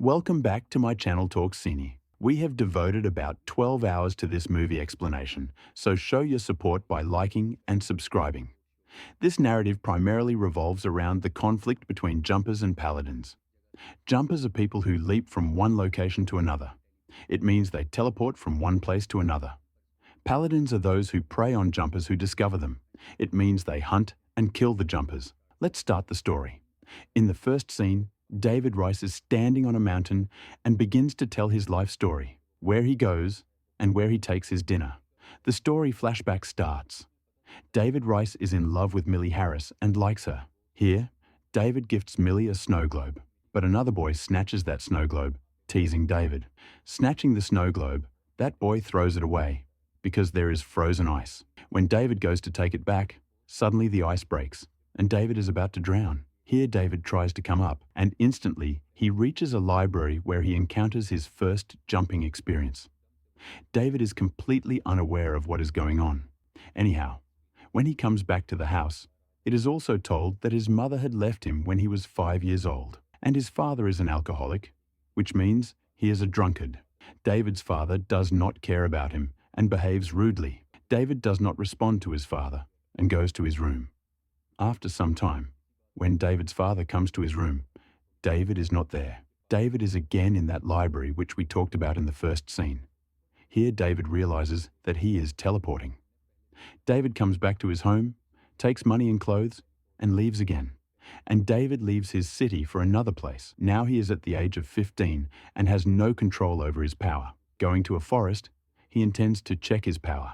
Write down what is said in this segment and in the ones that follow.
Welcome back to my channel Talk Cine. We have devoted about 12 hours to this movie explanation, so show your support by liking and subscribing. This narrative primarily revolves around the conflict between jumpers and paladins. Jumpers are people who leap from one location to another. It means they teleport from one place to another. Paladins are those who prey on jumpers who discover them. It means they hunt and kill the jumpers. Let's start the story. In the first scene, David Rice is standing on a mountain and begins to tell his life story, where he goes and where he takes his dinner. The story flashback starts. David Rice is in love with Millie Harris and likes her. Here, David gifts Millie a snow globe, but another boy snatches that snow globe, teasing David. Snatching the snow globe, that boy throws it away because there is frozen ice. When David goes to take it back, suddenly the ice breaks and David is about to drown. Here David tries to come up, and instantly he reaches a library where he encounters his first jumping experience. David is completely unaware of what is going on. Anyhow, when he comes back to the house, it is also told that his mother had left him when he was 5 years old, and his father is an alcoholic, which means he is a drunkard. David's father does not care about him and behaves rudely. David does not respond to his father and goes to his room. After some time, when David's father comes to his room, David is not there. David is again in that library which we talked about in the first scene. Here David realizes that he is teleporting. David comes back to his home, takes money and clothes, and leaves again. And David leaves his city for another place. Now he is at the age of 15 and has no control over his power. Going to a forest, he intends to check his power.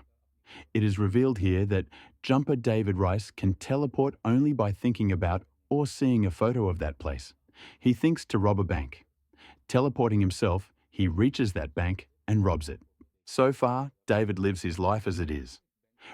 It is revealed here that jumper David Rice can teleport only by thinking about or seeing a photo of that place. He thinks to rob a bank. Teleporting himself, he reaches that bank and robs it. So far, David lives his life as it is.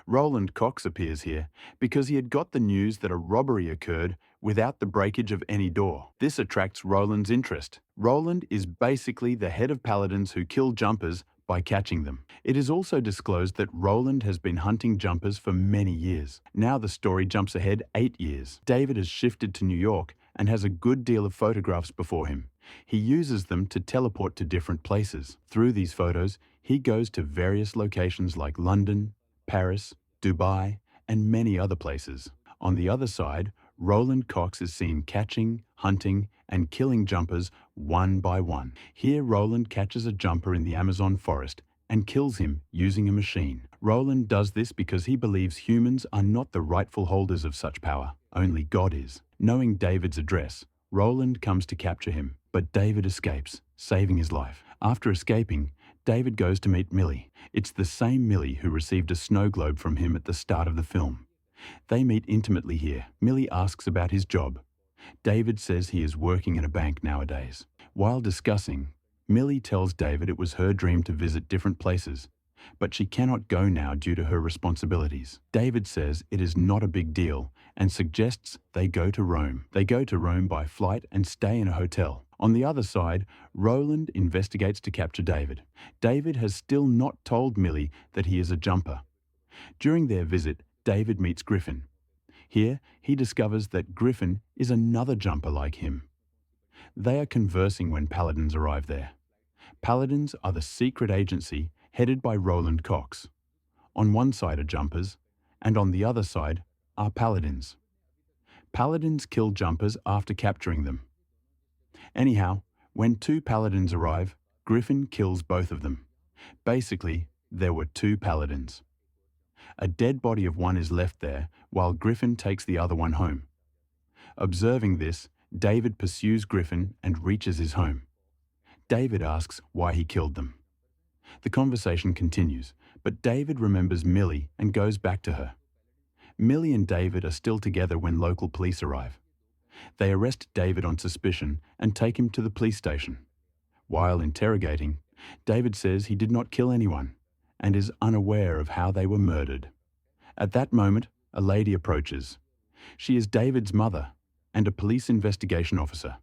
Roland Cox appears here because he had got the news that a robbery occurred without the breakage of any door. This attracts Roland's interest. Roland is basically the head of paladins who kill jumpers by catching them. It is also disclosed that Roland has been hunting jumpers for many years. Now the story jumps ahead 8 years. David has shifted to New York and has a good deal of photographs before him. He uses them to teleport to different places. Through these photos, he goes to various locations like London, Paris, Dubai, and many other places. On the other side, Roland Cox is seen catching, hunting, and killing jumpers one by one. Here Roland catches a jumper in the Amazon forest and kills him using a machine. Roland does this because he believes humans are not the rightful holders of such power. Only God is. Knowing David's address, Roland comes to capture him, but David escapes, saving his life. After escaping, David goes to meet Millie. It's the same Millie who received a snow globe from him at the start of the film. They meet intimately here. Millie asks about his job. David says he is working in a bank nowadays. While discussing, Millie tells David it was her dream to visit different places, but she cannot go now due to her responsibilities. David says it is not a big deal and suggests they go to Rome. They go to Rome by flight and stay in a hotel. On the other side, Roland investigates to capture David. David has still not told Millie that he is a jumper. During their visit, David meets Griffin. Here, he discovers that Griffin is another jumper like him. They are conversing when Paladins arrive there. Paladins are the secret agency headed by Roland Cox. On one side are jumpers, and on the other side are Paladins. Paladins kill jumpers after capturing them. Anyhow, when two Paladins arrive, Griffin kills both of them. Basically, there were two Paladins. A dead body of one is left there, while Griffin takes the other one home. Observing this, David pursues Griffin and reaches his home. David asks why he killed them. The conversation continues, but David remembers Millie and goes back to her. Millie and David are still together when local police arrive. They arrest David on suspicion and take him to the police station. While interrogating, David says he did not kill anyone and is unaware of how they were murdered. At that moment, a lady approaches. She is David's mother and a police investigation officer.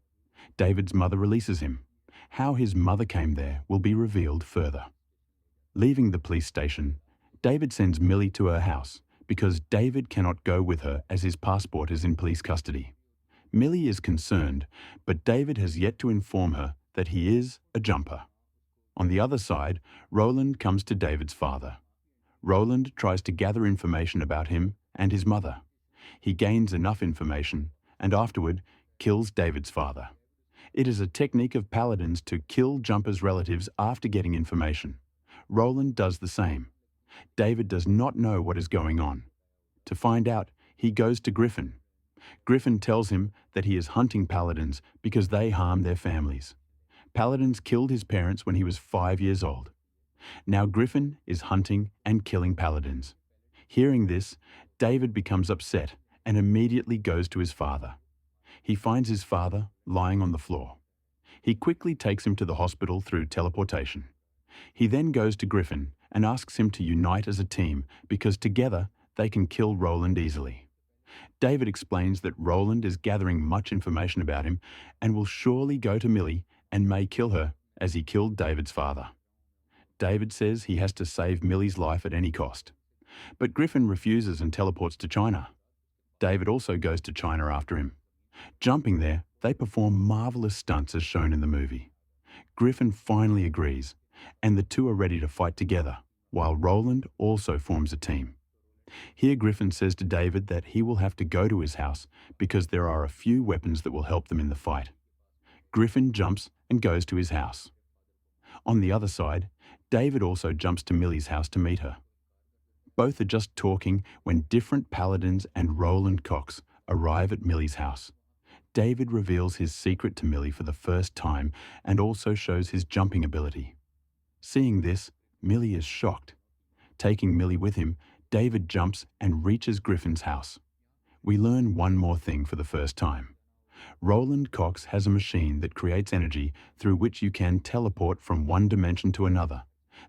David's mother releases him. How his mother came there will be revealed further. Leaving the police station, David sends Millie to her house because David cannot go with her as his passport is in police custody. Millie is concerned, but David has yet to inform her that he is a jumper. On the other side, Roland comes to David's father. Roland tries to gather information about him and his mother. He gains enough information and afterward kills David's father. It is a technique of Paladins to kill jumpers' relatives after getting information. Roland does the same. David does not know what is going on. To find out, he goes to Griffin. Griffin tells him that he is hunting Paladins because they harm their families. Paladins killed his parents when he was 5 years old. Now Griffin is hunting and killing Paladins. Hearing this, David becomes upset and immediately goes to his father. He finds his father lying on the floor. He quickly takes him to the hospital through teleportation. He then goes to Griffin and asks him to unite as a team because together they can kill Roland easily. David explains that Roland is gathering much information about him and will surely go to Millie and may kill her as he killed David's father. David says he has to save Millie's life at any cost. But Griffin refuses and teleports to China. David also goes to China after him. Jumping there, they perform marvelous stunts as shown in the movie. Griffin finally agrees, and the two are ready to fight together, while Roland also forms a team. Here Griffin says to David that he will have to go to his house because there are a few weapons that will help them in the fight. Griffin jumps and goes to his house. On the other side, David also jumps to Millie's house to meet her. Both are just talking when different Paladins and Roland Cox arrive at Millie's house. David reveals his secret to Millie for the first time and also shows his jumping ability. Seeing this, Millie is shocked. Taking Millie with him, David jumps and reaches Griffin's house. We learn one more thing for the first time. Roland Cox has a machine that creates energy through which you can teleport from one dimension to another,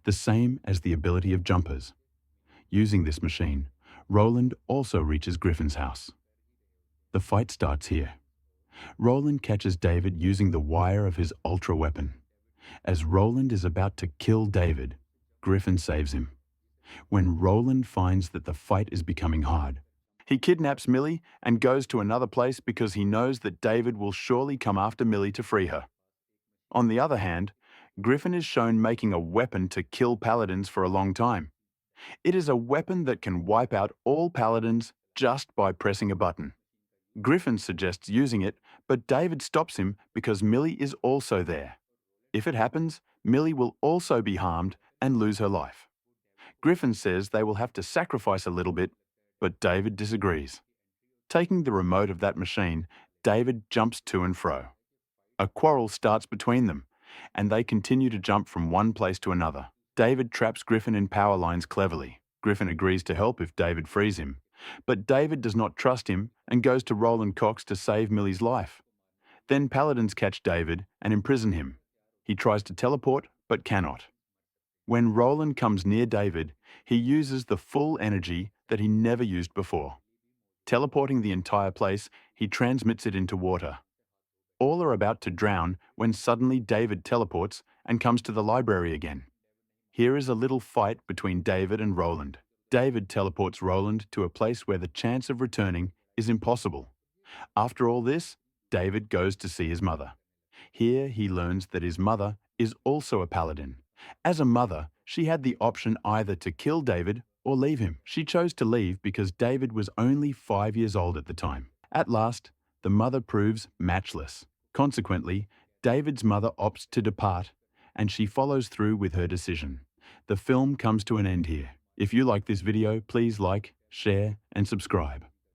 the same as the ability of jumpers. Using this machine, Roland also reaches Griffin's house. The fight starts here. Roland catches David using the wire of his ultra weapon. As Roland is about to kill David, Griffin saves him. When Roland finds that the fight is becoming hard, he kidnaps Millie and goes to another place because he knows that David will surely come after Millie to free her. On the other hand, Griffin is shown making a weapon to kill Paladins for a long time. It is a weapon that can wipe out all Paladins just by pressing a button. Griffin suggests using it, but David stops him because Millie is also there. If it happens, Millie will also be harmed and lose her life. Griffin says they will have to sacrifice a little bit, but David disagrees. Taking the remote of that machine, David jumps to and fro. A quarrel starts between them, and they continue to jump from one place to another. David traps Griffin in power lines cleverly. Griffin agrees to help if David frees him, but David does not trust him and goes to Roland Cox to save Millie's life. Then Paladins catch David and imprison him. He tries to teleport, but cannot. When Roland comes near David, he uses the full energy that he never used before. Teleporting the entire place, he transmits it into water. All are about to drown when suddenly David teleports and comes to the library again. Here is a little fight between David and Roland. David teleports Roland to a place where the chance of returning is impossible. After all this, David goes to see his mother. Here he learns that his mother is also a Paladin. As a mother, she had the option either to kill David or leave him. She chose to leave because David was only 5 years old at the time. At last, the mother proves matchless. Consequently, David's mother opts to depart, and she follows through with her decision. The film comes to an end here. If you like this video, please like, share, and subscribe.